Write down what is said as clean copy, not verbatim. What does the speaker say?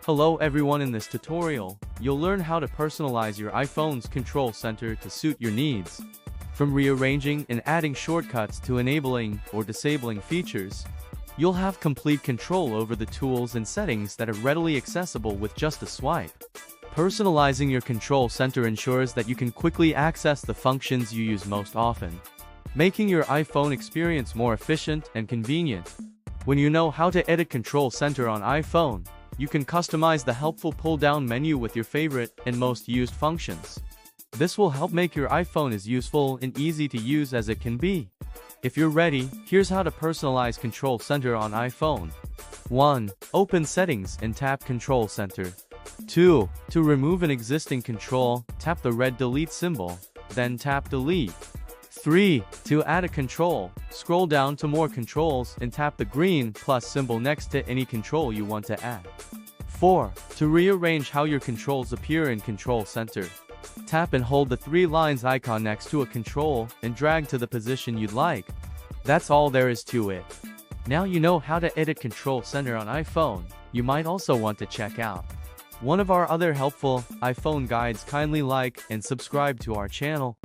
Hello everyone, in this tutorial, you'll learn how to personalize your iPhone's control center to suit your needs. From rearranging and adding shortcuts to enabling or disabling features, you'll have complete control over the tools and settings that are readily accessible with just a swipe. Personalizing your control center ensures that you can quickly access the functions you use most often, making your iPhone experience more efficient and convenient. When you know how to edit Control Center on iPhone, you can customize the helpful pull-down menu with your favorite and most used functions. This will help make your iPhone as useful and easy to use as it can be. If you're ready, here's how to personalize Control Center on iPhone. 1. Open Settings and tap Control Center. 2. To remove an existing control, tap the red delete symbol, then tap Delete. 3. To add a control, scroll down to More Controls and tap the green plus symbol next to any control you want to add. 4. To rearrange how your controls appear in Control Center, tap and hold the 3 lines icon next to a control and drag to the position you'd like. That's all there is to it. Now you know how to edit Control Center on iPhone. You might also want to check out one of our other helpful iPhone guides. Kindly like and subscribe to our channel.